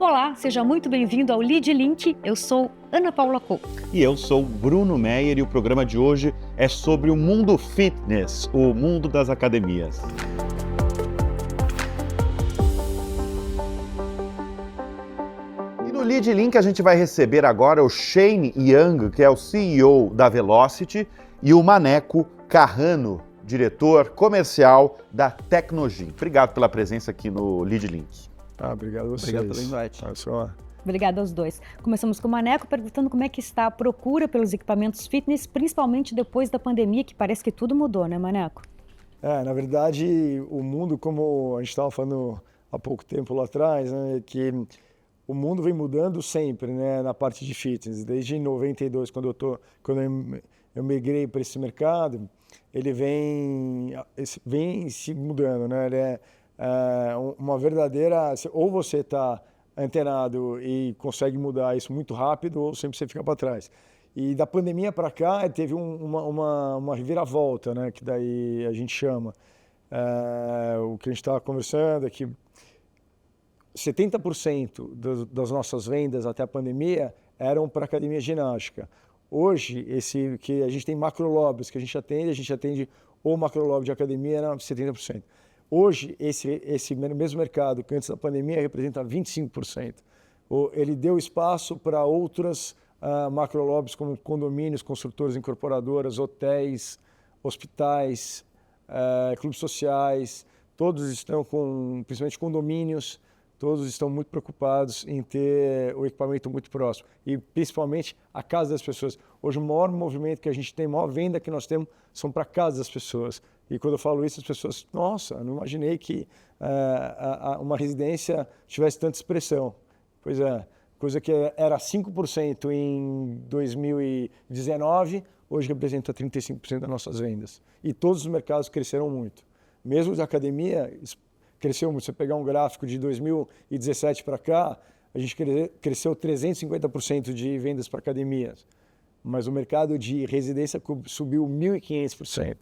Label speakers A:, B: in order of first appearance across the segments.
A: Olá, seja muito bem-vindo ao Lead Link. Eu sou Ana Paula Couto.
B: E eu sou Bruno Meyer e o programa de hoje é sobre o mundo fitness, o mundo das academias. E no Lead Link a gente vai receber agora o Shane Young, que é o CEO da Velocity, e o Maneco Carrano, diretor comercial da Tecnogym. Obrigado pela presença aqui no Lead Link.
C: Obrigado a vocês.
D: Obrigado pelo invite.
A: Obrigada aos dois. Começamos com o Maneco perguntando como é que está a procura pelos equipamentos fitness, principalmente depois da pandemia, que parece que tudo mudou, né, Maneco?
C: Na verdade, o mundo, como a gente estava falando há pouco tempo lá atrás, né, que o mundo vem mudando sempre, né, na parte de fitness. Desde 92, quando eu migrei para esse mercado, ele vem se mudando, né? Ele é uma verdadeira... Ou você está antenado e consegue mudar isso muito rápido, ou sempre você fica para trás. E da pandemia para cá, teve uma reviravolta, né? Que daí a gente chama. O que a gente estava conversando é que 70% das nossas vendas até a pandemia eram para academia ginástica. Hoje, que a gente tem macrolobbies que a gente atende o macrolobby de academia era 70%. Hoje, esse mesmo mercado que antes da pandemia representa 25%. Ele deu espaço para outras macrolobbies como condomínios, construtoras incorporadoras, hotéis, hospitais, clubes sociais, todos estão principalmente condomínios, todos estão muito preocupados em ter o equipamento muito próximo e principalmente a casa das pessoas. Hoje o maior movimento que a gente tem, a maior venda que nós temos são para a casa das pessoas. E quando eu falo isso, as pessoas, nossa, não imaginei que uma residência tivesse tanta expressão. Pois é, coisa que era 5% em 2019, hoje representa 35% das nossas vendas. E todos os mercados cresceram muito. Mesmo de academia, cresceu muito. Se você pegar um gráfico de 2017 para cá, a gente cresceu 350% de vendas para academias. Mas o mercado de residência subiu 1.500%.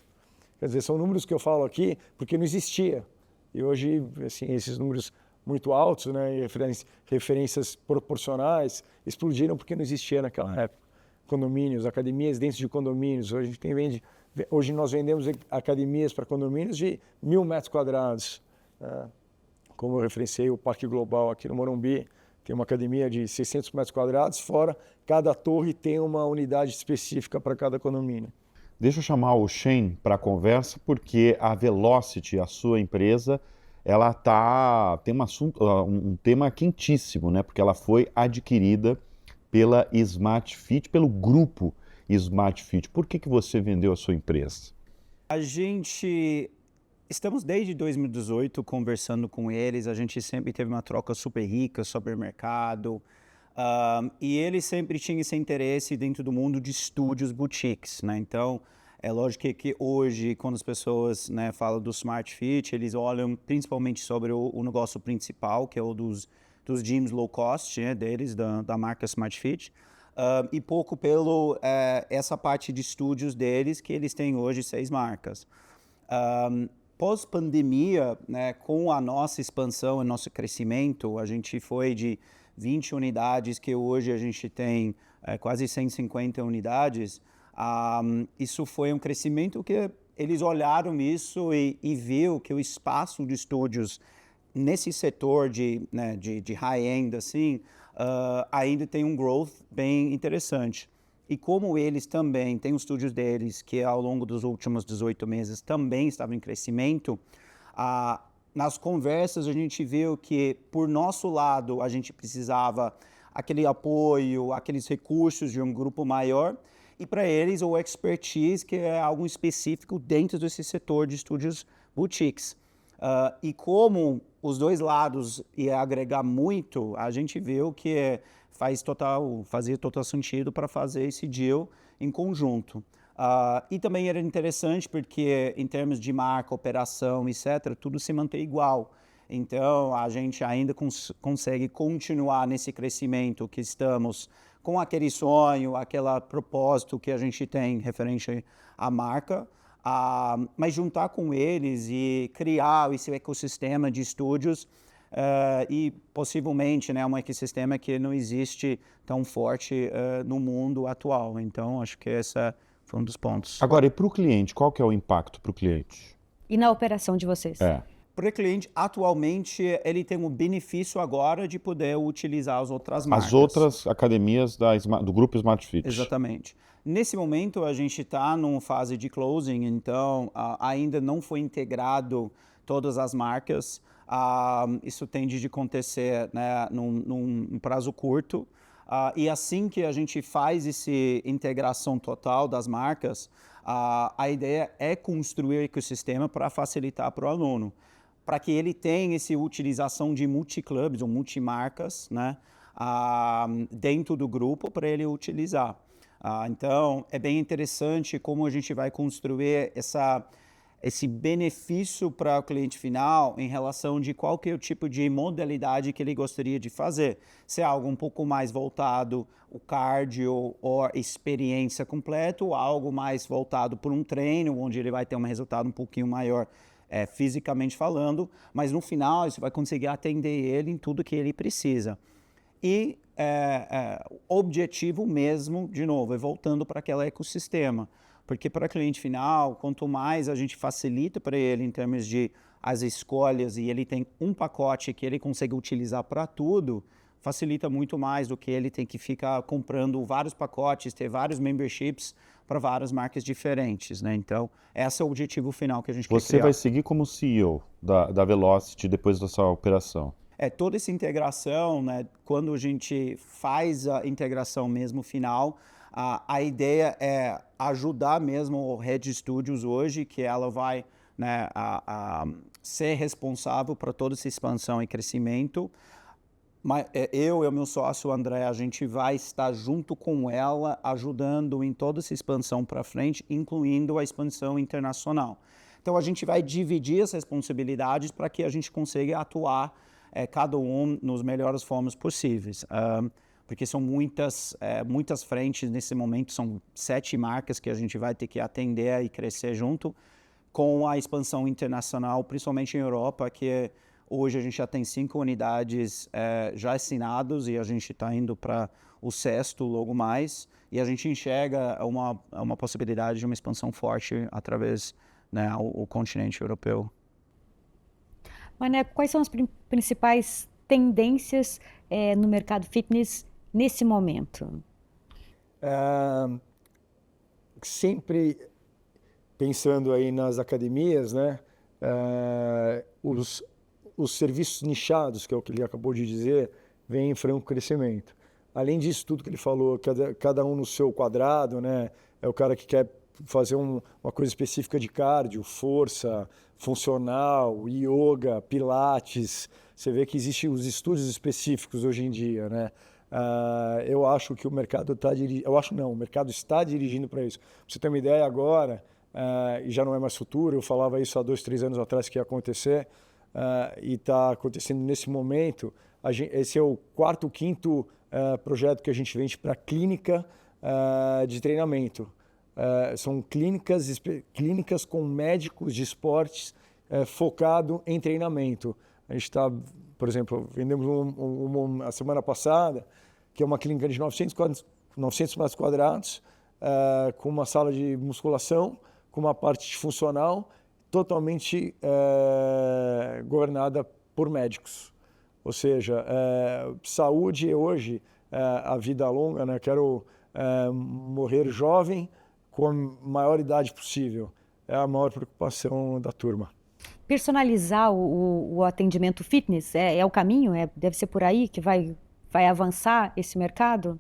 C: Quer dizer, são números que eu falo aqui porque não existia. E hoje, assim, esses números muito altos, né, e referências proporcionais, explodiram porque não existia naquela época. Condomínios, academias dentro de condomínios. Hoje nós vendemos academias para condomínios de 1.000 metros quadrados. Como eu referenciei o Parque Global aqui no Morumbi, tem uma academia de 600 metros quadrados, fora cada torre tem uma unidade específica para cada condomínio.
B: Deixa eu chamar o Shane para a conversa, porque a Velocity, a sua empresa, ela tem um tema quentíssimo, né? Porque ela foi adquirida pela Smart Fit, pelo grupo Smart Fit. Por que você vendeu a sua empresa?
D: Estamos desde 2018 conversando com eles, a gente sempre teve uma troca super rica sobre o mercado, e eles sempre tinham esse interesse dentro do mundo de estúdios boutiques, né? Então, é lógico que hoje, quando as pessoas, né, falam do Smart Fit, eles olham principalmente sobre o negócio principal, que é o dos gyms low cost, né, deles, da marca Smart Fit, e pouco pelo essa parte de estúdios deles, que eles têm hoje 6 marcas. Pós-pandemia, né, com a nossa expansão e nosso crescimento, a gente foi de 20 unidades, que hoje a gente tem quase 150 unidades. Isso foi um crescimento que eles olharam isso e viu que o espaço de estúdios nesse setor de high-end assim, ainda tem um growth bem interessante. E como eles também têm os estúdios deles, que ao longo dos últimos 18 meses também estavam em crescimento, nas conversas a gente viu que, por nosso lado, a gente precisava aquele apoio, aqueles recursos de um grupo maior, e para eles o expertise, que é algo específico dentro desse setor de estúdios boutiques. E como os dois lados iam agregar muito, a gente viu que fazia total sentido para fazer esse deal em conjunto. E também era interessante porque, em termos de marca, operação, etc., tudo se mantém igual. Então, a gente ainda consegue continuar nesse crescimento que estamos com aquele sonho, aquele propósito que a gente tem referente à marca, mas juntar com eles e criar esse ecossistema de estúdios e possivelmente, né, um ecossistema que não existe tão forte no mundo atual. Então, acho que esse foi um dos pontos.
B: Agora, e para o cliente, qual que é o impacto para o cliente?
A: E na operação de vocês?
D: Para o cliente, atualmente, ele tem o benefício agora de poder utilizar as outras marcas.
B: As outras academias do grupo Smart Fit.
D: Exatamente. Nesse momento, a gente está numa fase de closing, então ainda não foi integrado todas as marcas. Isso tende de acontecer, né, num prazo curto. E assim que a gente faz essa integração total das marcas, a ideia é construir um ecossistema para facilitar para o aluno, para que ele tenha essa utilização de multiclubs ou multimarcas, né, dentro do grupo para ele utilizar. Então, é bem interessante como a gente vai construir esse benefício para o cliente final em relação de qual que é o tipo de modalidade que ele gostaria de fazer. Se é algo um pouco mais voltado o cardio ou experiência completa, ou algo mais voltado para um treino, onde ele vai ter um resultado um pouquinho maior fisicamente falando, mas no final isso vai conseguir atender ele em tudo que ele precisa. E o objetivo mesmo, de novo, é voltando para aquele ecossistema. Porque para o cliente final, quanto mais a gente facilita para ele em termos de as escolhas e ele tem um pacote que ele consegue utilizar para tudo, facilita muito mais do que ele tem que ficar comprando vários pacotes, ter vários memberships para várias marcas diferentes, né? Então, esse é o objetivo final que a gente quer criar.
B: Você vai seguir como CEO da Velocity depois dessa operação?
D: Toda essa integração, né, quando a gente faz a integração mesmo final, a ideia é ajudar mesmo o Red Studios hoje, que ela vai, né, ser responsável para toda essa expansão e crescimento. Mas eu e o meu sócio André, a gente vai estar junto com ela, ajudando em toda essa expansão para frente, incluindo a expansão internacional. Então a gente vai dividir as responsabilidades para que a gente consiga atuar cada um nos melhores formas possíveis. Porque são muitas frentes nesse momento, são 7 marcas que a gente vai ter que atender e crescer junto com a expansão internacional, principalmente em Europa, que hoje a gente já tem 5 unidades já assinadas e a gente está indo para o 6º logo mais, e a gente enxerga uma possibilidade de uma expansão forte através, né, o continente europeu.
A: Maneco, quais são as principais tendências no mercado fitness nesse momento?
C: Sempre pensando aí nas academias, né? Os serviços nichados, que é o que ele acabou de dizer, vêm em franco crescimento. Além disso, tudo que ele falou, cada um no seu quadrado, né? É o cara que quer fazer uma coisa específica de cardio, força, funcional, yoga, pilates. Você vê que existem os estúdios específicos hoje em dia, né? Eu acho que o mercado está dirigindo... o mercado está dirigindo para isso. Pra você ter uma ideia agora, e já não é mais futuro, eu falava isso há 2, 3 anos atrás que ia acontecer, e está acontecendo nesse momento. Esse é o 4º, 5º projeto que a gente vende para clínica de treinamento. São clínicas com médicos de esportes focado em treinamento. A gente está, por exemplo, vendemos a semana passada, que é uma clínica de 900 metros quadrados, com uma sala de musculação, com uma parte funcional, totalmente governada por médicos. Ou seja, saúde hoje, a vida longa, né? Quero morrer jovem, com a maior idade possível. É a maior preocupação da turma.
A: Personalizar o atendimento fitness é o caminho? Deve ser por aí que vai avançar esse mercado?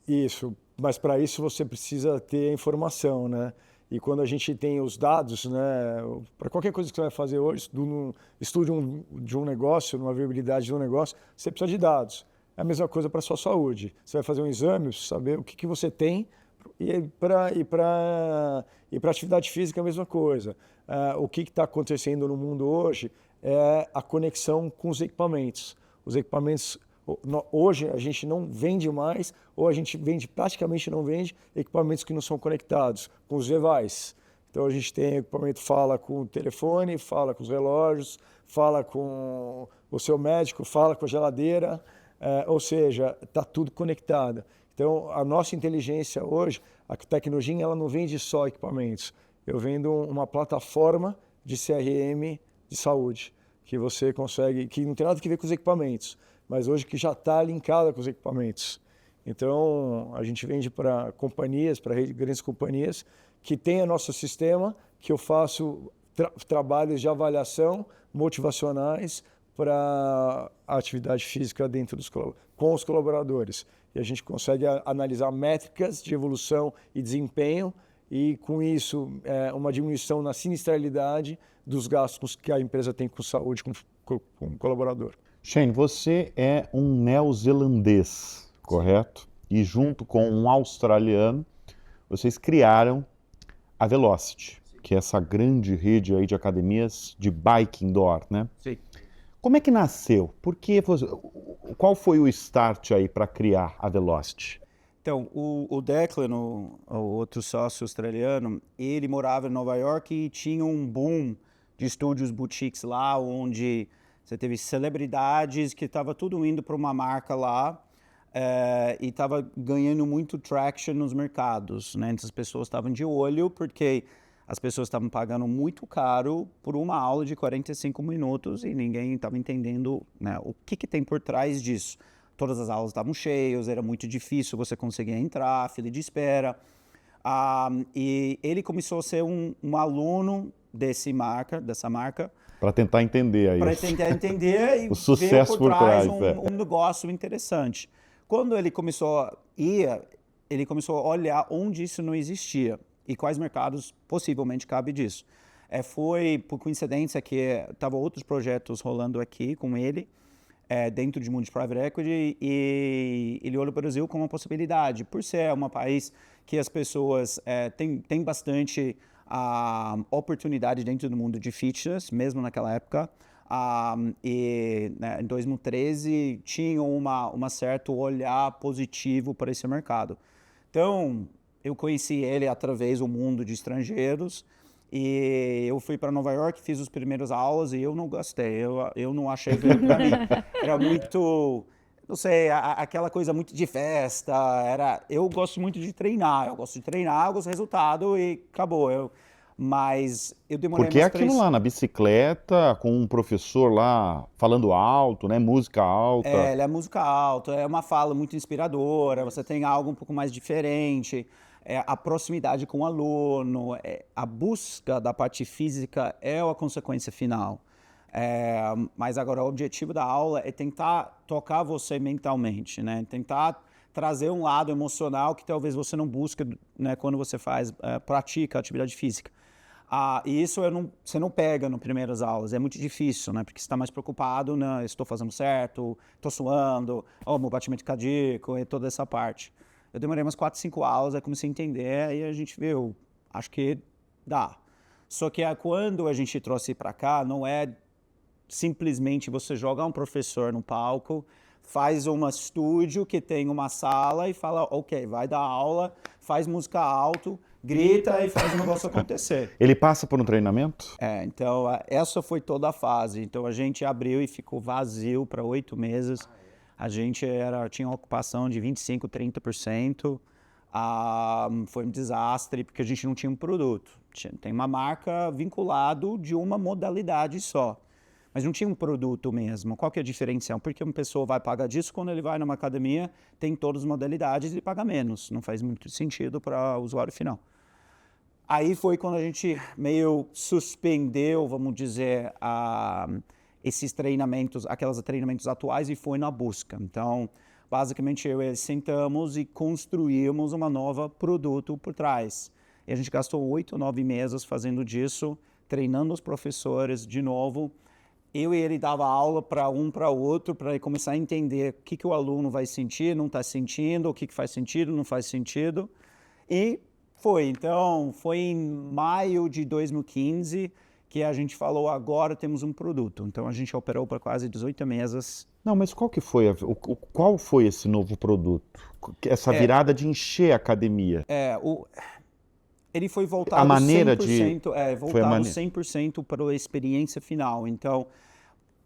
A: Isso,
C: mas para isso você precisa ter informação, né? E quando a gente tem os dados, né, para qualquer coisa que você vai fazer hoje, estudo de um negócio, uma viabilidade de um negócio, você precisa de dados. É a mesma coisa para a sua saúde. Você vai fazer um exame, precisa saber o que você tem. E para atividade física, a mesma coisa. O que está acontecendo no mundo hoje é a conexão com os equipamentos. Os equipamentos, hoje a gente não vende mais, ou a gente praticamente não vende equipamentos que não são conectados, com os devices. Então a gente tem equipamento, fala com o telefone, fala com os relógios, fala com o seu médico fala com a geladeira, ou seja, está tudo conectado. Então, a nossa inteligência hoje, a tecnologia, ela não vende só equipamentos. Eu vendo uma plataforma de CRM de saúde, que você consegue, que não tem nada a ver com os equipamentos, mas hoje que já está linkada com os equipamentos. Então, a gente vende para companhias, para grandes companhias, que tem o nosso sistema, que eu faço trabalhos de avaliação motivacionais para a atividade física dentro com os colaboradores. E a gente consegue analisar métricas de evolução e desempenho e, com isso, uma diminuição na sinistralidade dos gastos que a empresa tem com saúde, com o colaborador.
B: Shane, você é um neozelandês, correto? E junto com um australiano, vocês criaram a Velocity, que é essa grande rede aí de academias de bike indoor, né?
D: Sim.
B: Como é que nasceu? Qual foi o start aí para criar a Velocity?
D: Então, o Declan, o outro sócio australiano, ele morava em Nova York e tinha um boom de estúdios boutiques lá, onde você teve celebridades que estava tudo indo para uma marca lá e estava ganhando muito traction nos mercados, né? Então, as pessoas estavam de olho porque as pessoas estavam pagando muito caro por uma aula de 45 minutos e ninguém estava entendendo, né, o que tem por trás disso. Todas as aulas estavam cheias, era muito difícil você conseguir entrar, fila de espera. E ele começou a ser um aluno dessa marca.
B: Para tentar entender aí.
D: Para tentar entender e
B: o sucesso
D: ver por trás
B: trás,
D: um negócio interessante. Quando ele começou a ir, ele começou a olhar onde isso não existia e quais mercados possivelmente cabe disso. Foi por coincidência que estavam outros projetos rolando aqui com ele, dentro de mundo de private equity, e ele olhou para o Brasil como uma possibilidade, por ser um país que as pessoas têm bastante oportunidade dentro do mundo de fitness, mesmo naquela época. E em 2013 tinha um certo olhar positivo para esse mercado. Então, eu conheci ele através do mundo de estrangeiros e eu fui para Nova York, fiz as primeiras aulas e eu não gostei, eu não achei bem para mim. Era muito, não sei, aquela coisa muito de festa, eu gosto muito de treinar, eu gosto do resultado e acabou. Mas eu demorei
B: Porque é aquilo lá na bicicleta, com um professor lá falando alto, né? Música alta.
D: Ele é música alta, é uma fala muito inspiradora, você tem algo um pouco mais diferente, a proximidade com o aluno, a busca da parte física é a consequência final. Mas agora o objetivo da aula é tentar tocar você mentalmente, né? Tentar trazer um lado emocional que talvez você não busque, né, quando você pratica atividade física. E isso você não pega nas primeiras aulas, é muito difícil, né? Porque você está mais preocupado, né? Estou fazendo certo, estou suando, meu batimento cardíaco e toda essa parte. Eu demorei umas 4, 5 aulas, aí comecei a entender e a gente viu, acho que dá. Só que quando a gente trouxe para cá, não é simplesmente você jogar um professor no palco, faz um estúdio que tem uma sala e fala, ok, vai dar aula, faz música alto, grita e faz o negócio acontecer.
B: Ele passa por um treinamento?
D: Então essa foi toda a fase. Então a gente abriu e ficou vazio para 8 meses. A gente tinha uma ocupação de 25%, 30%. Foi um desastre porque a gente não tinha um produto. Tem uma marca vinculado de uma modalidade só. Mas não tinha um produto mesmo. Qual que é a diferenciação? Porque uma pessoa vai pagar disso quando ele vai numa academia, tem todas as modalidades e ele paga menos. Não faz muito sentido para o usuário final. Aí foi quando a gente meio suspendeu, vamos dizer, esses treinamentos, aqueles treinamentos atuais e foi na busca. Então, basicamente, eu e ele sentamos e construímos um novo produto por trás. E a gente gastou 8, 9 meses fazendo disso, treinando os professores de novo. Eu e ele dava aula para outro, para ele começar a entender o que o aluno vai sentir, não está sentindo, o que faz sentido, não faz sentido. E então, foi em maio de 2015 que a gente falou, agora temos um produto. Então, a gente operou por quase 18 meses.
B: Não, mas qual qual foi esse novo produto? Essa virada de encher a academia?
D: Ele foi voltado 100% para a experiência final. Então,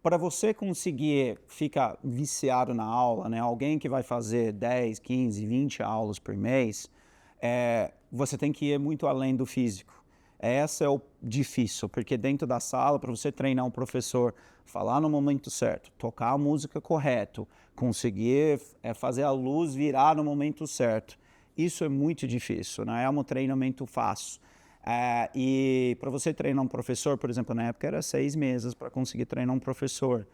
D: para você conseguir ficar viciado na aula, né? Alguém que vai fazer 10, 15, 20 aulas por mês, você tem que ir muito além do físico. Esse é o difícil, porque dentro da sala, para você treinar um professor, falar no momento certo, tocar a música correto, conseguir fazer a luz virar no momento certo, isso é muito difícil, não é um treinamento fácil. E para você treinar um professor, por exemplo, na época era 6 meses para conseguir treinar um professor.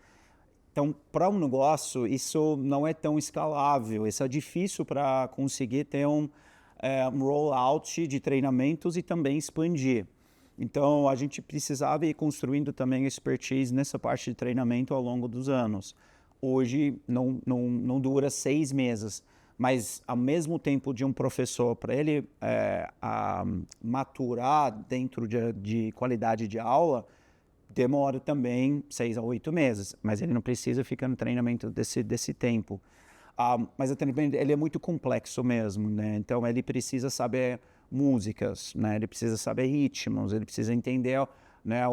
D: Então, para um negócio, isso não é tão escalável, isso é difícil para conseguir ter um rollout de treinamentos e também expandir. Então, a gente precisava ir construindo também expertise nessa parte de treinamento ao longo dos anos. Hoje, não dura 6 meses, mas ao mesmo tempo de um professor, para ele maturar dentro de qualidade de aula, demora também 6 a 8 meses, mas ele não precisa ficar no treinamento desse tempo. Mas o treinamento ele é muito complexo mesmo, né? Então ele precisa saber músicas, né? Ele precisa saber ritmos, ele precisa entender, né?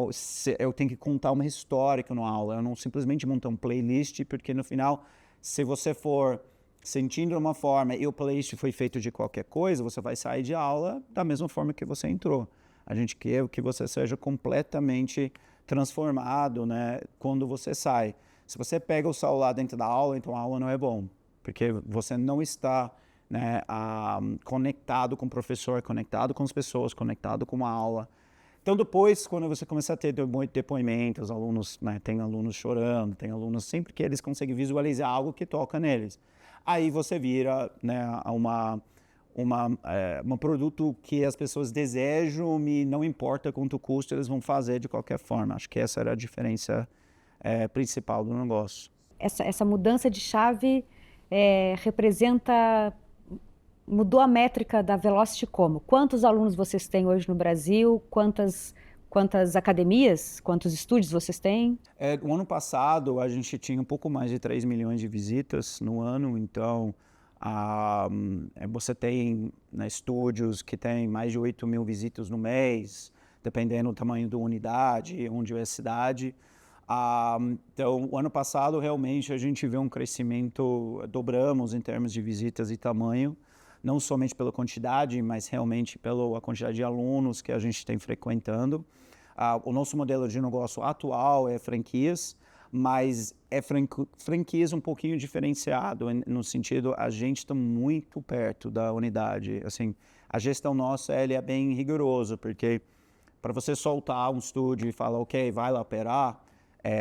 D: Eu tenho que contar uma história na aula, eu não simplesmente montar um playlist, porque no final, se você for sentindo de uma forma e o playlist foi feito de qualquer coisa, você vai sair de aula da mesma forma que você entrou. A gente quer que você seja completamente transformado, né, quando você sai. Se você pega o celular dentro da aula, então a aula não é bom, porque você não está, né, conectado com o professor, conectado com as pessoas, conectado com a aula. Então depois, quando você começa a ter depoimentos, os alunos, né, tem alunos chorando, tem alunos sempre que eles conseguem visualizar algo que toca neles. Aí você vira, né, um produto que as pessoas desejam e não importa quanto custa, eles vão fazer de qualquer forma. Acho que essa era a diferença principal do negócio.
A: Essa mudança de chave mudou a métrica da Velocity como? Quantos alunos vocês têm hoje no Brasil? Quantas academias, quantos estúdios vocês têm?
D: O ano passado, a gente tinha um pouco mais de 3 milhões de visitas no ano, então você tem, né, estúdios que tem mais de 8 mil visitas no mês, dependendo do tamanho da unidade, onde é a cidade. Então, o ano passado, realmente, a gente viu um crescimento, dobramos em termos de visitas e tamanho, não somente pela quantidade, mas realmente pela quantidade de alunos que a gente tem frequentando. O nosso modelo de negócio atual é franquias, mas é franquias um pouquinho diferenciado, no sentido, a gente está muito perto da unidade. Assim, a gestão nossa é bem rigorosa, porque para você soltar um estúdio e falar, ok, vai lá operar,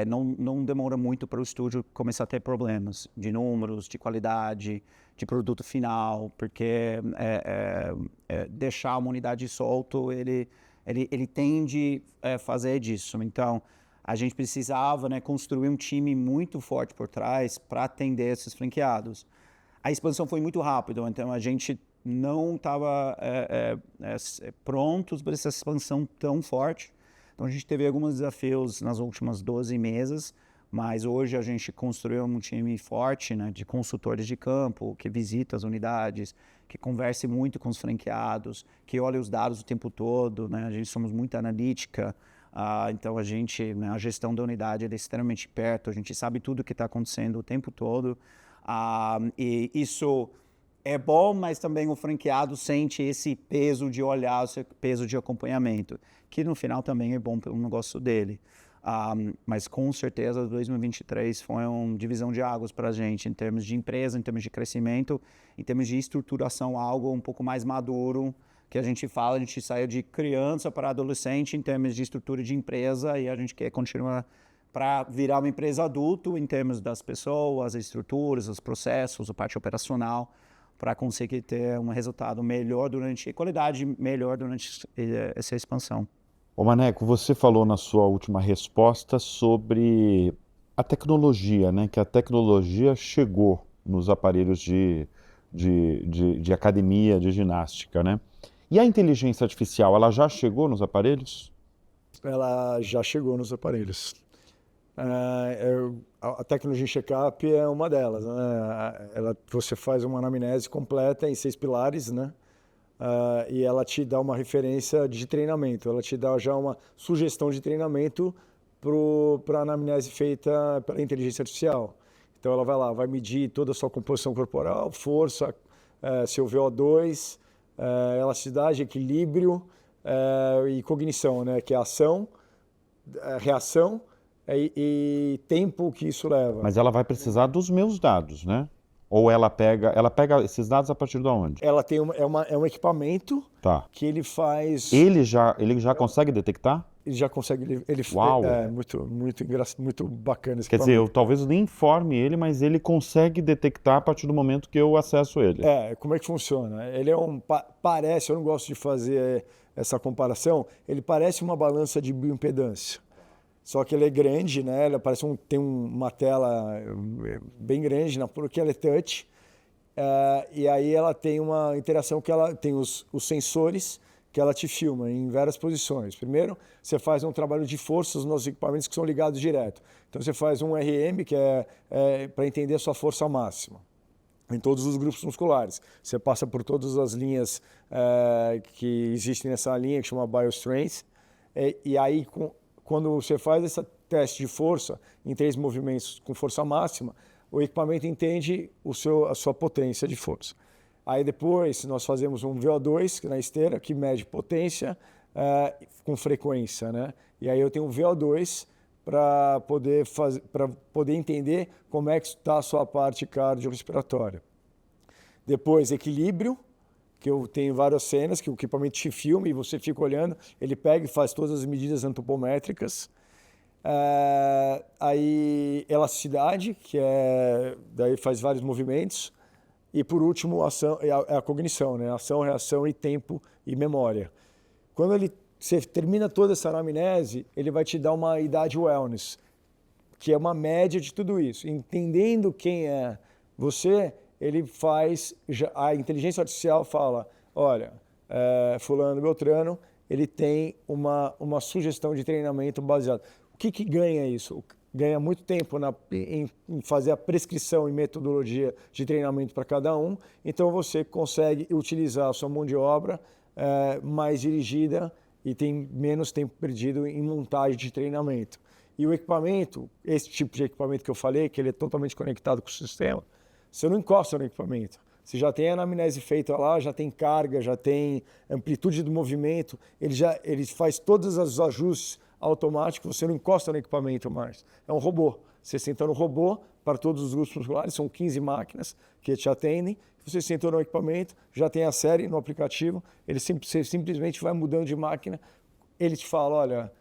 D: não demora muito para o estúdio começar a ter problemas de números, de qualidade, de produto final, porque deixar uma unidade solto, ele tende a fazer disso. Então, a gente precisava, né, construir um time muito forte por trás para atender esses franqueados. A expansão foi muito rápida, então a gente não estava prontos para essa expansão tão forte. Então a gente teve alguns desafios nas últimas 12 meses, mas hoje a gente construiu um time forte, né, de consultores de campo, que visita as unidades, que converse muito com os franqueados, que olha os dados o tempo todo, né? A gente somos muito analítica, então a gente, né, a gestão da unidade é extremamente perto, a gente sabe tudo o que está acontecendo o tempo todo, e isso é bom, mas também o franqueado sente esse peso de olhar, esse peso de acompanhamento, que no final também é bom pelo negócio dele. Mas com certeza 2023 foi uma divisão de águas para a gente, em termos de empresa, em termos de crescimento, em termos de estruturação, algo um pouco mais maduro, que a gente saiu de criança para adolescente em termos de estrutura de empresa e a gente quer continuar para virar uma empresa adulto em termos das pessoas, as estruturas, os processos, a parte operacional, para conseguir ter um resultado melhor qualidade melhor durante essa expansão.
B: Ô Maneco, você falou na sua última resposta sobre a tecnologia, né? Que a tecnologia chegou nos aparelhos de academia, de ginástica, né? E a inteligência artificial, ela já chegou nos aparelhos?
C: Ela já chegou nos aparelhos. A tecnologia check-up é uma delas, né? Você faz uma anamnese completa em 6 pilares, né? E ela te dá uma referência de treinamento, ela te dá já uma sugestão de treinamento para a anamnese feita pela inteligência artificial. Então ela vai lá, vai medir toda a sua composição corporal, força, seu VO2, elasticidade, equilíbrio e cognição, né? Que é ação, reação e tempo que isso leva.
B: Mas ela vai precisar dos meus dados, né? Ou ela pega esses dados a partir de onde?
C: Ela tem um equipamento que ele faz...
B: Ele já consegue detectar?
C: Ele já consegue,
B: Uau.
C: Muito bacana esse
B: Quer dizer, eu talvez nem informe ele, mas ele consegue detectar a partir do momento que eu acesso ele.
C: Como é que funciona? Ele parece, eu não gosto de fazer essa comparação, ele parece uma balança de bioimpedância. Só que ele é grande, né? Ele tem uma tela bem grande, porque ela é touch. E aí ela tem uma interação que ela tem os sensores que ela te filma em várias posições. Primeiro, você faz um trabalho de forças nos equipamentos que são ligados direto. Então você faz um RM, que é para entender a sua força máxima em todos os grupos musculares. Você passa por todas as linhas que existem nessa linha, que chama BioStrength. E aí, quando você faz esse teste de força em 3 movimentos com força máxima, o equipamento entende a sua potência de força. Aí depois nós fazemos um VO2 na esteira, que mede potência com frequência, né? E aí eu tenho um VO2 para poder entender como é que está a sua parte cardiorrespiratória. Depois, equilíbrio, que eu tenho várias cenas que o equipamento te filma e você fica olhando, ele pega e faz todas as medidas antropométricas. Aí, elasticidade, daí faz vários movimentos. E, por último, a cognição, né? Ação, reação e tempo e memória. Quando você termina toda essa anamnese, ele vai te dar uma idade wellness, que é uma média de tudo isso. Entendendo quem é você, a inteligência artificial fala, olha, fulano, beltrano, ele tem uma sugestão de treinamento baseado. O que ganha isso? Ganha muito tempo em fazer a prescrição e metodologia de treinamento para cada um, então você consegue utilizar a sua mão de obra mais dirigida e tem menos tempo perdido em montagem de treinamento. E o equipamento, esse tipo de equipamento que eu falei, que ele é totalmente conectado com o sistema, você não encosta no equipamento. Você já tem a anamnese feita lá, já tem carga, já tem amplitude do movimento, ele faz todos os ajustes automáticos, você não encosta no equipamento mais. É um robô. Você senta no robô para todos os grupos musculares, são 15 máquinas que te atendem. Você sentou no equipamento, já tem a série no aplicativo, você simplesmente vai mudando de máquina, ele te fala, olha,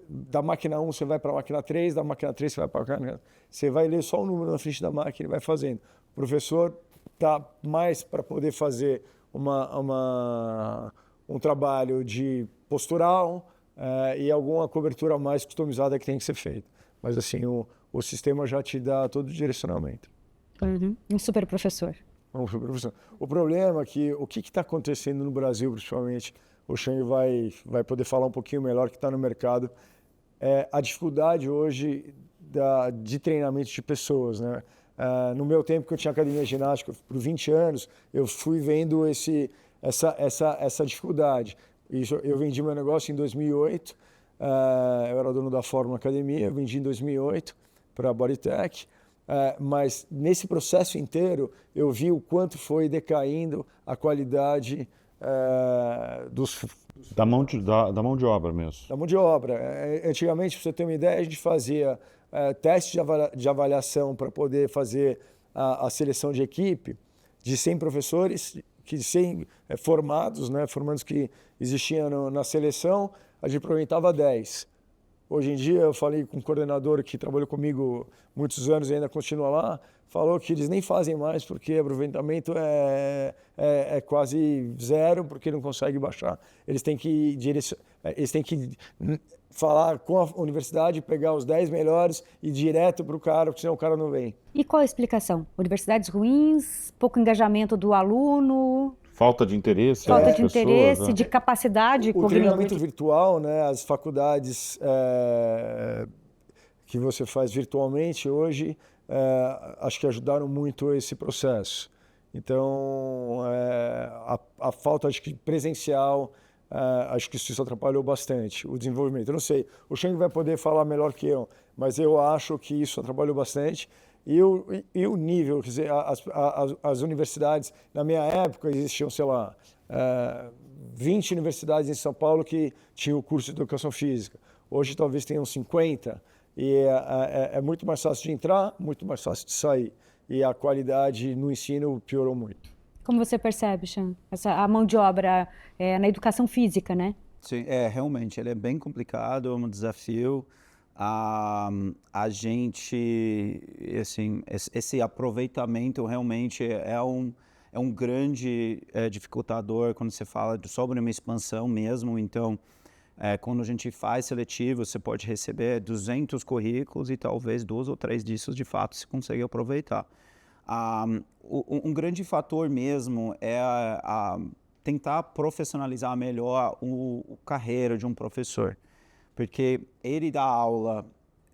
C: da máquina 1 você vai para a máquina 3, da máquina 3 você vai para a máquina... Você vai ler só o número na frente da máquina e vai fazendo. O professor está mais para poder fazer um trabalho de postural e alguma cobertura mais customizada que tem que ser feita. Mas assim, o sistema já te dá todo o direcionamento.
A: Um super professor.
C: O problema é que o que está acontecendo no Brasil, principalmente, o Shang vai poder falar um pouquinho melhor, que está no mercado, é a dificuldade hoje de treinamento de pessoas, né? No meu tempo que eu tinha academia ginástica, por 20 anos, eu fui vendo essa dificuldade. Eu vendi meu negócio em 2008, eu era dono da Fórmula Academia, eu vendi em 2008 para a Bodytech, mas nesse processo inteiro eu vi o quanto foi decaindo a qualidade
B: da mão de obra mesmo.
C: Da mão de obra. Antigamente, para você ter uma ideia, a gente fazia testes de avaliação para poder fazer a seleção de equipe de 100 professores, 100 formados, né, formandos que existiam na seleção, a gente aproveitava 10. Hoje em dia, eu falei com um coordenador que trabalhou comigo muitos anos e ainda continua lá, falou que eles nem fazem mais porque o aproveitamento é quase zero, porque não consegue baixar. Eles têm que falar com a universidade, pegar os 10 melhores e ir direto para o cara, porque senão o cara não vem.
A: E qual a explicação? Universidades ruins, pouco engajamento do aluno...
B: Falta de interesse.
A: Falta de interesse, de capacidade.
C: O treinamento virtual, né, as faculdades que você faz virtualmente hoje, acho que ajudaram muito esse processo. Então, a falta de presencial acho que isso atrapalhou bastante o desenvolvimento. Eu não sei, o Sheng vai poder falar melhor que eu, mas eu acho que isso atrapalhou bastante. E o nível, quer dizer, as universidades, na minha época existiam, sei lá, 20 universidades em São Paulo que tinham o curso de educação física. Hoje talvez tenham 50, e é muito mais fácil de entrar, muito mais fácil de sair. E a qualidade no ensino piorou muito.
A: Como você percebe, Chan, a mão de obra na educação física, né?
D: Sim, realmente, ele é bem complicado, é um desafio. A gente, assim, esse aproveitamento realmente é um grande dificultador quando você fala sobre uma expansão mesmo. Então, quando a gente faz seletivo, você pode receber 200 currículos e talvez 2 ou 3 disso de fato se consegue aproveitar. Um grande fator mesmo é tentar profissionalizar melhor a carreira de um professor, porque ele dá aula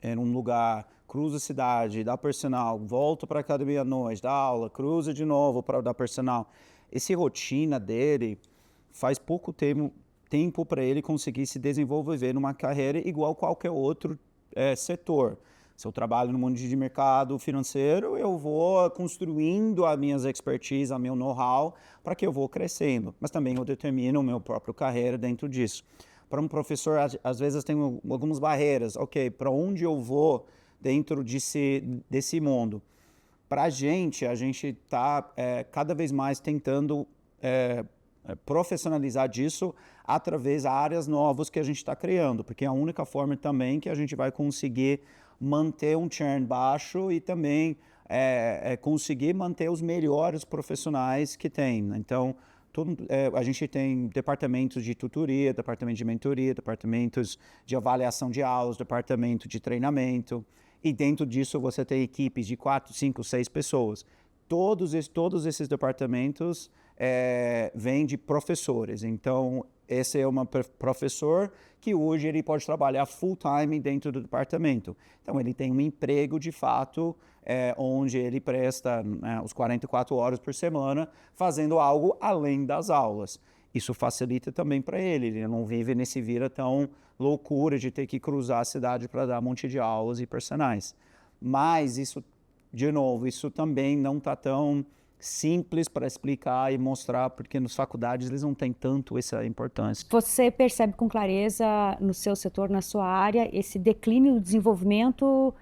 D: em um lugar, cruza a cidade, dá personal, volta para a academia à noite, dá aula, cruza de novo para dar personal. Essa rotina dele faz pouco tempo para ele conseguir se desenvolver numa carreira igual qualquer outro setor. Se eu trabalho no mundo de mercado financeiro, eu vou construindo as minhas expertise, o meu know-how, para que eu vou crescendo. Mas também eu determino a minha própria carreira dentro disso. Para um professor, às vezes tem algumas barreiras. Ok, para onde eu vou dentro desse mundo? Para a gente está cada vez mais tentando profissionalizar disso através de áreas novas que a gente está criando, porque é a única forma também que a gente vai conseguir manter um churn baixo e também conseguir manter os melhores profissionais que tem. Então, a gente tem departamentos de tutoria, departamento de mentoria, departamentos de avaliação de aulas, departamento de treinamento, e dentro disso você tem equipes de 4, 5, 6 pessoas. Todos esses departamentos vêm de professores. Então, esse é um professor que hoje ele pode trabalhar full-time dentro do departamento. Então, ele tem um emprego, de fato, onde ele presta os 44 horas por semana fazendo algo além das aulas. Isso facilita também para ele. Ele não vive nesse vira tão loucura de ter que cruzar a cidade para dar um monte de aulas e personais. Mas isso, de novo, isso também não está tão simples para explicar e mostrar, porque nas faculdades eles não têm tanto essa importância.
A: Você percebe com clareza no seu setor, na sua área, esse declínio do desenvolvimento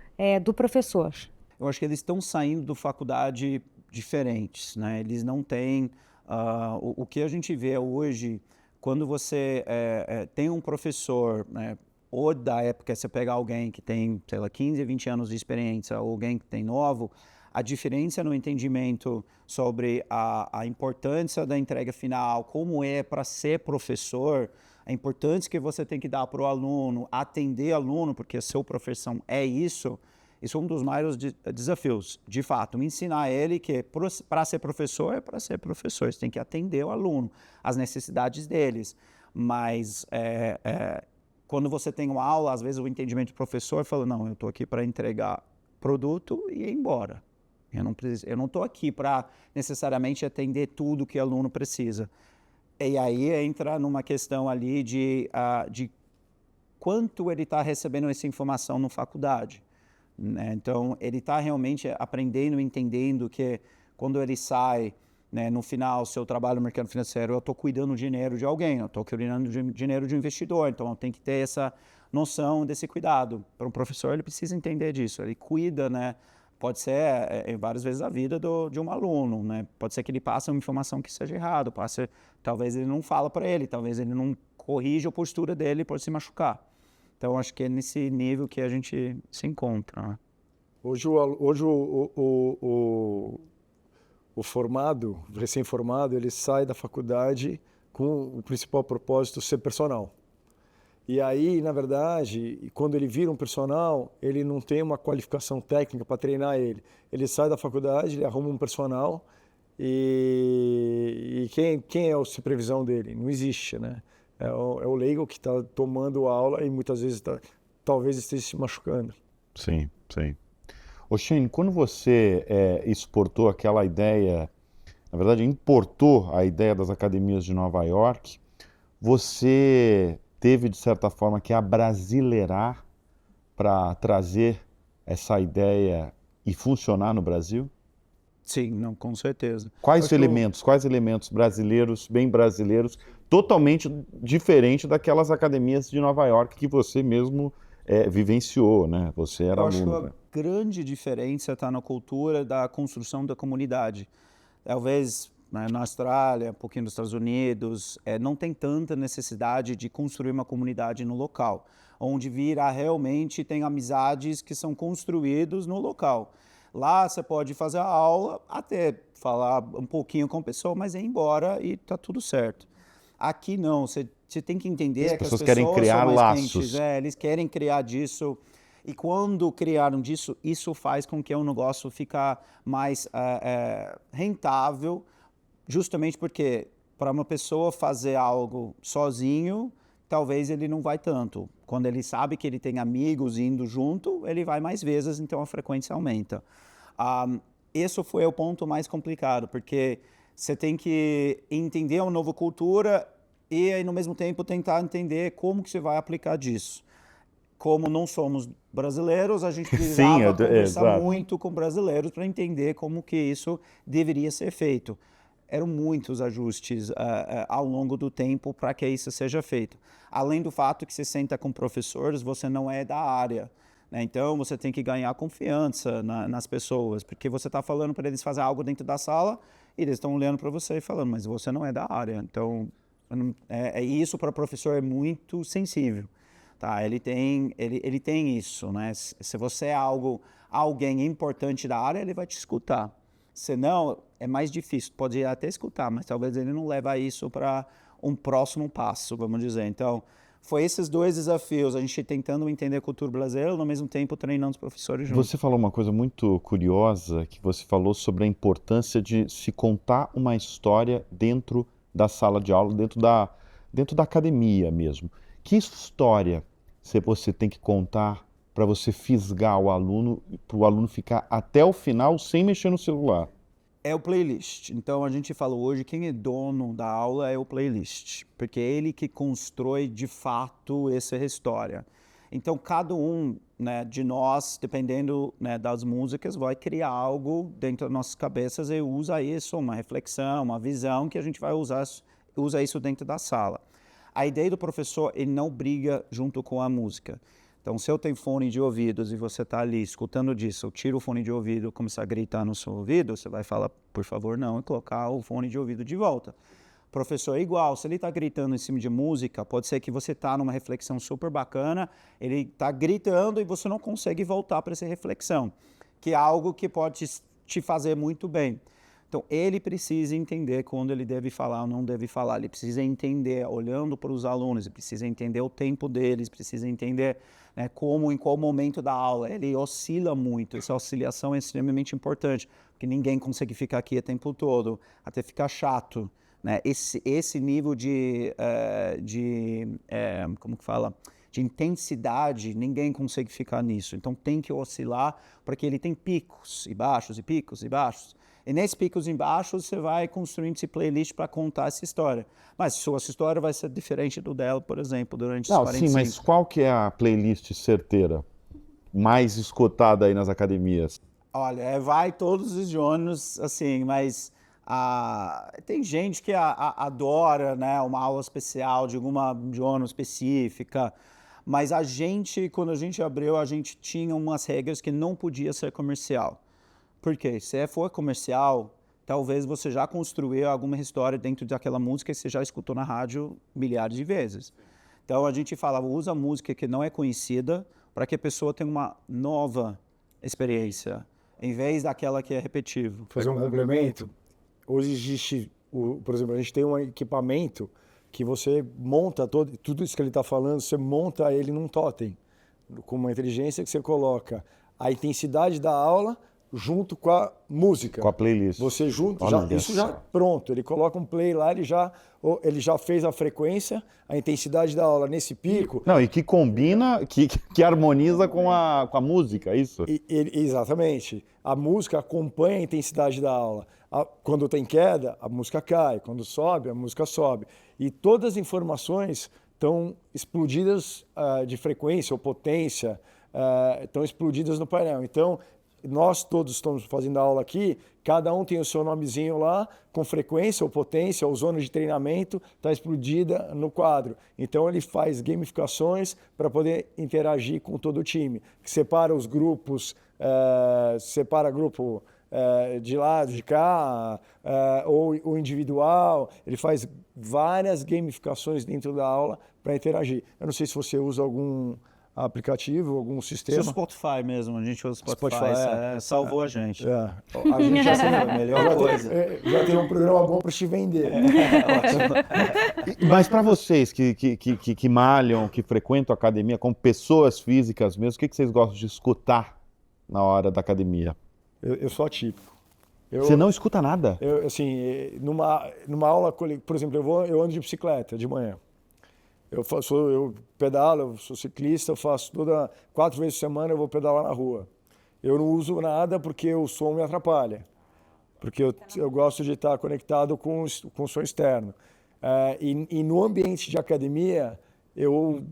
A: do professor?
D: Eu acho que eles estão saindo da faculdade diferentes, né? Eles não têm... o que a gente vê hoje, quando você tem um professor, né, ou da época você pega alguém que tem, sei lá, 15, 20 anos de experiência, ou alguém que tem novo, a diferença no entendimento sobre a importância da entrega final, como é para ser professor, a importância que você tem que dar para o aluno, atender aluno, porque a sua profissão é isso é um dos maiores desafios, de fato, ensinar ele que para ser professor é para ser professor, você tem que atender o aluno, as necessidades deles, mas quando você tem uma aula, às vezes o entendimento do professor fala, não, eu estou aqui para entregar produto e ir embora. Eu não estou aqui para necessariamente atender tudo que o aluno precisa. E aí entra numa questão ali de quanto ele está recebendo essa informação na faculdade, né? Então, ele está realmente aprendendo, entendendo que quando ele sai, né, no final, seu trabalho no mercado financeiro, eu estou cuidando do dinheiro de alguém, eu estou cuidando do dinheiro de um investidor, então eu tenho que ter essa noção desse cuidado. Para um professor, ele precisa entender disso, ele cuida, né? Pode ser várias vezes a vida de um aluno, né? Pode ser que ele passe uma informação que seja errada, talvez ele não fala para ele, talvez ele não corrija a postura dele, pode se machucar. Então, acho que é nesse nível que a gente se encontra, né?
C: Hoje o formado, o recém-formado, ele sai da faculdade com o principal propósito ser personal. E aí, na verdade, quando ele vira um personal, ele não tem uma qualificação técnica para treinar ele. Ele sai da faculdade, ele arruma um personal e quem é a supervisão dele? Não existe, né? É o leigo que está tomando aula e muitas vezes talvez esteja se machucando.
B: Sim, sim. Ô Shane, quando você exportou aquela ideia, na verdade importou a ideia das academias de Nova York, você teve, de certa forma, que abrasileirar para trazer essa ideia e funcionar no Brasil?
D: Sim, não, com certeza.
B: Quais elementos brasileiros, bem brasileiros, totalmente diferente daquelas academias de Nova York que você mesmo vivenciou, né? Você era
D: Eu acho que
B: aluno.
D: a grande diferença está na cultura da construção da comunidade. Talvez, né, na Austrália, um pouquinho nos Estados Unidos, não tem tanta necessidade de construir uma comunidade no local, onde realmente tem amizades que são construídas no local. Lá você pode fazer a aula, até falar um pouquinho com a pessoa, mas ir embora e tá tudo certo. Aqui não, você tem que entender
B: As
D: que as
B: pessoas querem
D: pessoas
B: criar
D: são mais
B: laços.
D: quentes, eles querem criar disso. E quando criaram disso, isso faz com que o negócio fique mais rentável, justamente porque para uma pessoa fazer algo sozinho, talvez ele não vai tanto. Quando ele sabe que ele tem amigos indo junto, ele vai mais vezes, então a frequência aumenta. Esse foi o ponto mais complicado, porque você tem que entender uma nova cultura e, aí, no mesmo tempo, tentar entender como que você vai aplicar disso. Como não somos brasileiros, a gente precisava conversar
B: exato.
D: muito com brasileiros para entender como que isso deveria ser feito. Eram muitos ajustes ao longo do tempo para que isso seja feito. Além do fato que você senta com professores, você não é da área, né? Então, você tem que ganhar confiança nas pessoas, porque você está falando para eles fazer algo dentro da sala e eles estão olhando para você e falando, mas você não é da área. Então, isso para o professor é muito sensível. Tá, ele tem isso, né? Se você é alguém importante da área, ele vai te escutar. Senão, é mais difícil. Pode até escutar, mas talvez ele não leve isso para um próximo passo, vamos dizer. Então, foi esses dois desafios, a gente tentando entender a cultura brasileira, ao mesmo tempo treinando os professores juntos.
B: Você falou uma coisa muito curiosa, que você falou sobre a importância de se contar uma história dentro da sala de aula, dentro da academia mesmo. Que história você tem que contar para você fisgar o aluno, para o aluno ficar até o final sem mexer no celular?
D: É o playlist. Então, a gente fala hoje, quem é dono da aula é o playlist, porque é ele que constrói, de fato, essa história. Então, cada um, né, de nós, dependendo, né, das músicas, vai criar algo dentro das nossas cabeças e usa isso, uma reflexão, uma visão, que a gente vai usa isso dentro da sala. A ideia do professor, ele não briga junto com a música. Então, se eu tenho fone de ouvidos e você está ali escutando disso, eu tiro o fone de ouvido e começar a gritar no seu ouvido, você vai falar, por favor, não, e colocar o fone de ouvido de volta. O professor é igual, se ele está gritando em cima de música, pode ser que você está numa reflexão super bacana, ele está gritando e você não consegue voltar para essa reflexão, que é algo que pode te fazer muito bem. Então, ele precisa entender quando ele deve falar ou não deve falar. Ele precisa entender, olhando para os alunos, ele precisa entender o tempo deles, precisa entender, né, em qual momento da aula. Ele oscila muito, essa oscilação é extremamente importante, porque ninguém consegue ficar aqui o tempo todo, até ficar chato, né? Esse nível como que fala? De intensidade, ninguém consegue ficar nisso. Então, tem que oscilar, porque ele tem picos e baixos, e picos e baixos. E nesses picos e baixos, você vai construindo esse playlist para contar essa história. Mas sua história vai ser diferente do dela, por exemplo, durante os 45.
B: Sim, mas qual que é a playlist certeira, mais escutada aí nas academias?
D: Olha, vai todos os genres, assim, mas tem gente que adora, né, uma aula especial de alguma genre específica, mas quando a gente abriu, a gente tinha umas regras que não podia ser comercial. Por quê? Se for comercial, talvez você já construiu alguma história dentro daquela música que você já escutou na rádio milhares de vezes. Então, a gente falava, usa música que não é conhecida para que a pessoa tenha uma nova experiência, em vez daquela que é repetitiva.
C: Fazer um complemento. Hoje existe, por exemplo, a gente tem um equipamento que você monta tudo isso que ele está falando, você monta ele num totem, com uma inteligência que você coloca a intensidade da aula junto com a música.
B: Com a playlist.
C: Você junta,
B: Olha
C: isso já pronto. Ele coloca um play lá, ele já fez a frequência, a intensidade da aula nesse pico.
B: Não, e que combina, que harmoniza com a música, isso?
C: Exatamente. A música acompanha a intensidade da aula. Quando tem queda, a música cai. Quando sobe, a música sobe. E todas as informações estão explodidas de frequência ou potência, estão explodidas no painel. Então, nós todos estamos fazendo a aula aqui, cada um tem o seu nomezinho lá, com frequência ou potência ou zona de treinamento, está explodida no quadro. Então ele faz gamificações para poder interagir com todo o time. Separa os grupos, separa grupo de lá, de cá, ou o individual. Ele faz várias gamificações dentro da aula para interagir. Eu não sei se você usa algum aplicativo, algum sistema.
D: O Spotify mesmo, a gente usa o Spotify, salvou a gente.
C: A gente já tem
D: a melhor coisa.
C: Já tem um programa bom para te vender.
B: Mas para vocês que malham, que frequentam a academia, como pessoas físicas mesmo, o que vocês gostam de escutar na hora da academia?
C: Eu sou atípico.
B: Você não escuta nada?
C: Assim, numa aula, por exemplo, eu ando de bicicleta de manhã. Eu pedalo, eu sou ciclista, eu faço 4 vezes por semana, eu vou pedalar na rua. Eu não uso nada porque o som me atrapalha. Porque eu gosto de estar conectado com o som externo. E no ambiente de academia, eu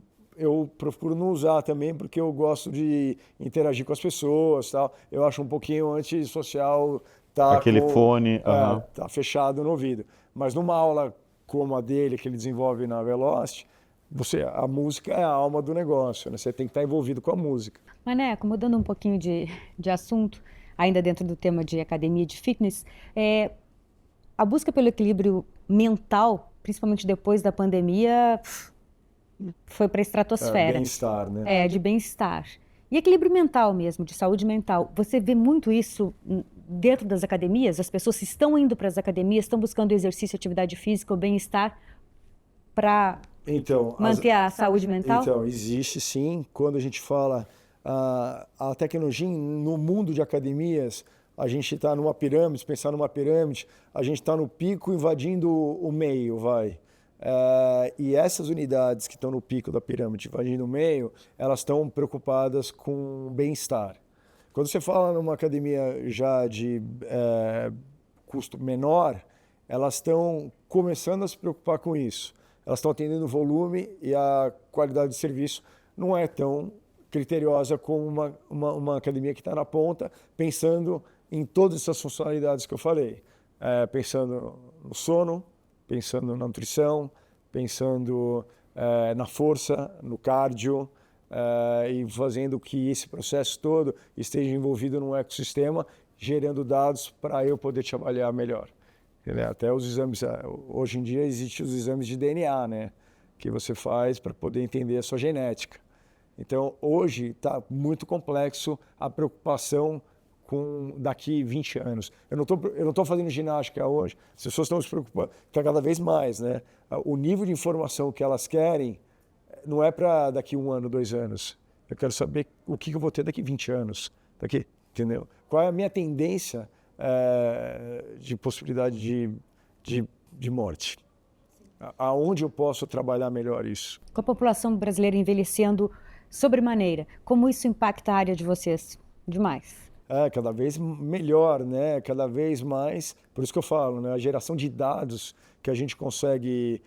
C: procuro não usar também porque eu gosto de interagir com as pessoas, tal. Eu acho um pouquinho antissocial
B: aquele fone,
C: tá fechado no ouvido. Mas numa aula como a dele, que ele desenvolve na Velocity, a música é a alma do negócio, né? Você tem que estar envolvido com a música.
A: Maneco, mudando um pouquinho de assunto, ainda dentro do tema de academia e de fitness, a busca pelo equilíbrio mental, principalmente depois da pandemia, foi para a estratosfera.
C: Bem-estar, né?
A: De bem-estar. E equilíbrio mental mesmo, de saúde mental. Você vê muito isso dentro das academias? As pessoas estão indo para as academias, estão buscando exercício, atividade física, o bem-estar para manter a saúde mental?
C: Então, existe sim. Quando a gente fala a tecnologia no mundo de academias, a gente está numa pirâmide, se pensar numa pirâmide, a gente está no pico invadindo o meio, e essas unidades que estão no pico da pirâmide, invadindo o meio, elas estão preocupadas com o bem-estar. Quando você fala numa academia já de custo menor, elas estão começando a se preocupar com isso. Elas estão atendendo o volume e a qualidade de serviço não é tão criteriosa como uma academia que está na ponta, pensando em todas essas funcionalidades que eu falei. Pensando no sono, pensando na nutrição, pensando na força, no cardio, e fazendo que esse processo todo esteja envolvido num ecossistema, gerando dados para eu poder trabalhar melhor. Até os exames, hoje em dia existem os exames de DNA, né, que você faz para poder entender a sua genética. Então, hoje está muito complexo a preocupação com daqui 20 anos. Eu não tô fazendo ginástica hoje, as pessoas estão se preocupando, está cada vez mais, né? O nível de informação que elas querem não é para daqui 1 ano, 2 anos. Eu quero saber o que eu vou ter daqui 20 anos, entendeu? Qual é a minha tendência de possibilidade de morte? Aonde eu posso trabalhar melhor isso?
A: Com a população brasileira envelhecendo sobremaneira, como isso impacta a área de vocês? Demais.
C: Cada vez melhor, né? Cada vez mais. Por isso que eu falo, né? A geração de dados que a gente consegue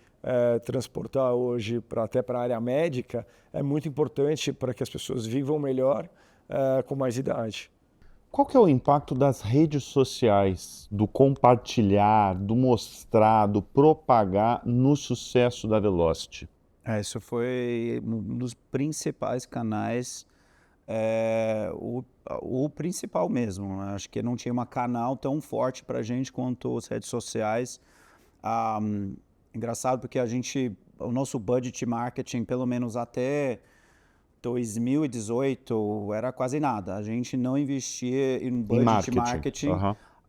C: transportar hoje até para a área médica é muito importante para que as pessoas vivam melhor com mais idade.
B: Qual que é o impacto das redes sociais, do compartilhar, do mostrar, do propagar no sucesso da Velocity?
D: Isso foi um dos principais canais, o principal mesmo. Acho que não tinha um canal tão forte para a gente quanto as redes sociais. Engraçado porque o nosso budget marketing, pelo menos até 2018, era quase nada. A gente não investia em budget marketing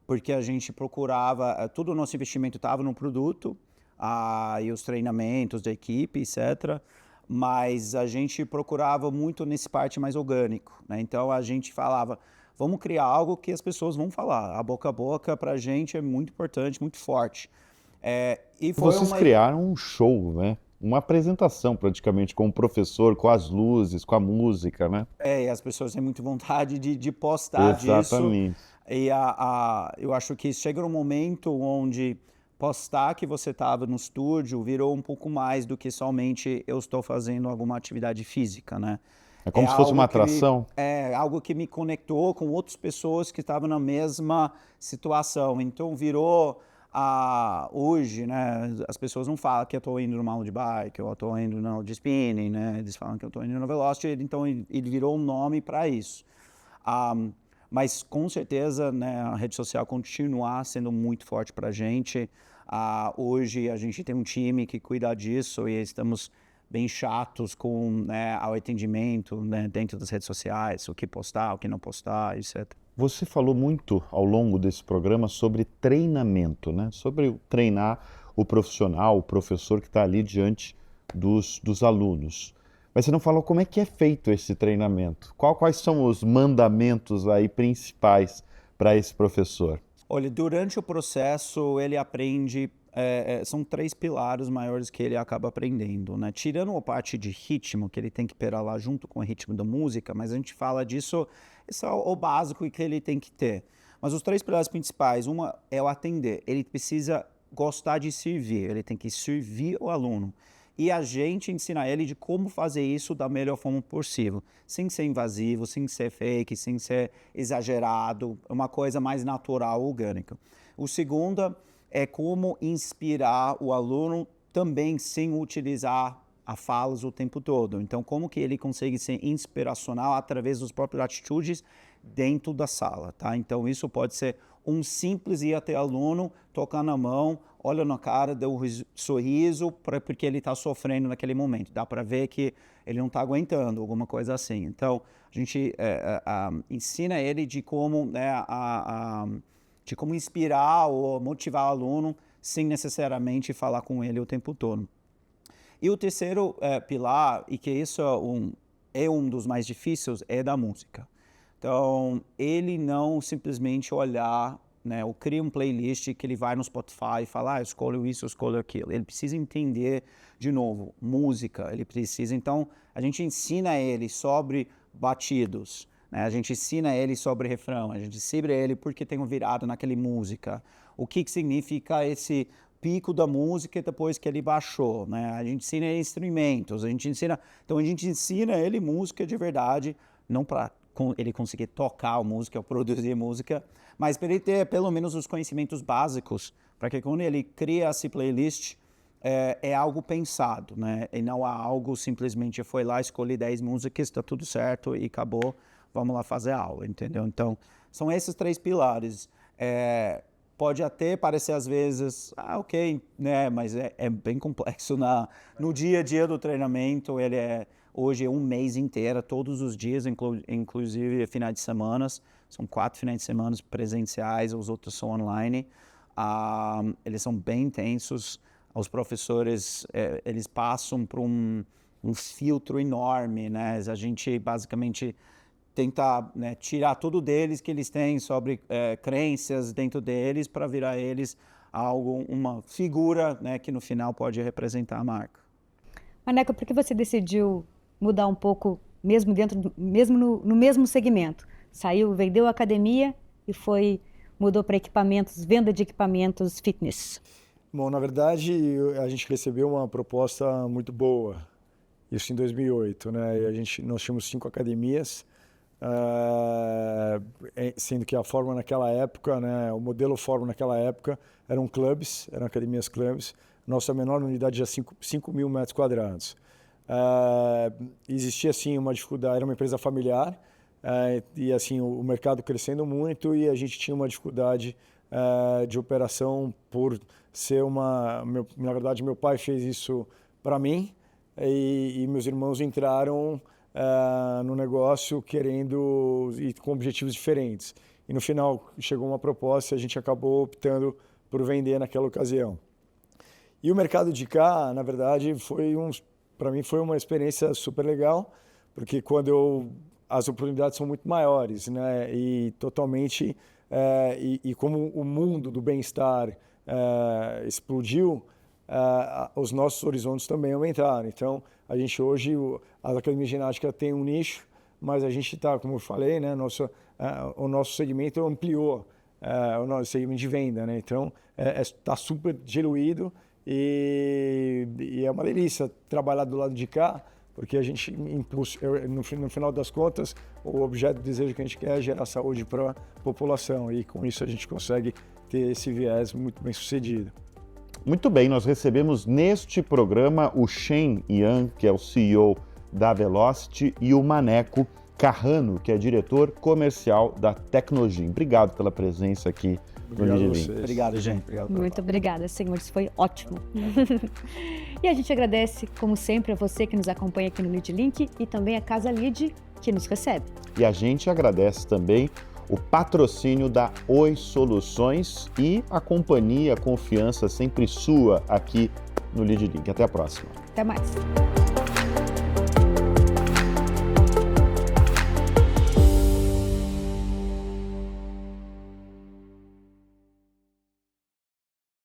D: porque a gente procurava, todo o nosso investimento estava no produto, e os treinamentos da equipe, etc. Mas a gente procurava muito nesse parte mais orgânico, né? Então a gente falava, vamos criar algo que as pessoas vão falar. A boca para a gente é muito importante, muito forte. E
B: Vocês criaram um show, né? Uma apresentação praticamente com o professor, com as luzes, com a música, né?
D: E as pessoas têm muita vontade de postar
B: Exatamente.
D: disso. E eu acho que chega um momento onde postar que você estava no estúdio virou um pouco mais do que somente eu estou fazendo alguma atividade física, né?
B: É como se fosse uma atração.
D: É algo que me conectou com outras pessoas que estavam na mesma situação. Então virou hoje, né? As pessoas não falam que eu estou indo numa aula de bike, eu estou indo na aula de spinning, né? Eles falam que eu estou indo no Velocity, então ele virou um nome para isso. Mas com certeza, né, a rede social continuar sendo muito forte para a gente. Hoje a gente tem um time que cuida disso e estamos bem chatos com, né, o atendimento, né, dentro das redes sociais, o que postar, o que não postar, etc.
B: Você falou muito ao longo desse programa sobre treinamento, né? Sobre treinar o profissional, o professor que está ali diante dos alunos. Mas você não falou como é que é feito esse treinamento. Quais são os mandamentos aí principais para esse professor?
D: Olha, durante o processo ele aprende, são 3 pilares maiores que ele acaba aprendendo, né? Tirando a parte de ritmo, que ele tem que pedalar junto com o ritmo da música, mas a gente fala disso, isso é o básico que ele tem que ter. Mas os 3 pilares principais, uma é o atender, ele precisa gostar de servir, ele tem que servir o aluno. E a gente ensina ele de como fazer isso da melhor forma possível, sem ser invasivo, sem ser fake, sem ser exagerado, uma coisa mais natural, orgânica. O segundo é como inspirar o aluno também sem utilizar a falas o tempo todo. Então, como que ele consegue ser inspiracional através das próprias atitudes dentro da sala, tá? Então, isso pode ser um simples ir até aluno, tocar na mão, olha na cara, dá um sorriso, porque ele está sofrendo naquele momento. Dá para ver que ele não está aguentando, alguma coisa assim. Então, a gente ensina ele de como, né, de como inspirar ou motivar o aluno sem necessariamente falar com ele o tempo todo. E o terceiro pilar, e que isso é um dos mais difíceis, é da música. Então, ele não simplesmente olhar, né, ou cria um playlist que ele vai no Spotify e fala, escolho isso, escolho aquilo. Ele precisa entender, de novo, música. Ele precisa, então, a gente ensina ele sobre batidos, né? A gente ensina ele sobre refrão, a gente ensina ele porque tem um virado naquela música. O que significa esse pico da música depois que ele baixou, né? A gente ensina ele instrumentos, então a gente ensina ele música de verdade, não para ele conseguir tocar a música ou produzir música, mas para ele ter pelo menos os conhecimentos básicos, para que quando ele cria esse playlist, é algo pensado, né? E não há algo simplesmente foi lá, escolhi 10 músicas, está tudo certo e acabou, vamos lá fazer a aula, entendeu? Então, são esses 3 pilares. Pode até parecer às vezes, ok, né? Mas é bem complexo no dia a dia do treinamento. Hoje é um mês inteiro, todos os dias, inclusive finais de semana. São 4 finais de semana presenciais, os outros são online. Eles são bem intensos. Os professores, eles passam por um filtro enorme, né? A gente basicamente tentar, né, tirar tudo deles que eles têm sobre crenças dentro deles para virar eles uma figura, né, que no final pode representar a marca.
A: Maneco, por que você decidiu mudar um pouco, mesmo no mesmo segmento? Vendeu a academia e mudou para equipamentos, venda de equipamentos fitness.
C: Bom, na verdade, a gente recebeu uma proposta muito boa, isso em 2008, né? E nós tínhamos 5 academias, sendo que a forma naquela época, né, o modelo forma naquela época eram clubes, eram academias clubes. Nossa menor unidade já 5 mil metros quadrados. Existia assim uma dificuldade, era uma empresa familiar, e assim o mercado crescendo muito e a gente tinha uma dificuldade de operação por ser na verdade meu pai fez isso para mim e meus irmãos entraram no negócio querendo e com objetivos diferentes. E no final chegou uma proposta e a gente acabou optando por vender naquela ocasião. E o mercado de cá, na verdade, para mim foi uma experiência super legal, porque quando eu as oportunidades são muito maiores, né? E totalmente, e como o mundo do bem-estar explodiu, os nossos horizontes também aumentaram. Então, a gente hoje, a Academia de Ginástica tem um nicho, mas a gente está, como eu falei, né? O nosso segmento ampliou, o nosso segmento de venda, né? Então, está super diluído e é uma delícia trabalhar do lado de cá, porque a gente, no final das contas, o objeto do desejo que a gente quer é gerar saúde para a população e com isso a gente consegue ter esse viés muito bem sucedido.
B: Muito bem, nós recebemos neste programa o Shen Yan, que é o CEO da Velocity, e o Maneco Carrano, que é diretor comercial da Tecnogym. Obrigado pela presença aqui no Lead Link.
D: Obrigado, gente. Obrigado.
A: Muito obrigada, senhores. Foi ótimo. E a gente agradece, como sempre, a você que nos acompanha aqui no Lead Link e também a Casa Lead, que nos recebe.
B: E a gente agradece também o patrocínio da Oi Soluções e a companhia, a confiança sempre sua aqui no Lead Link. Até a próxima.
A: Até mais.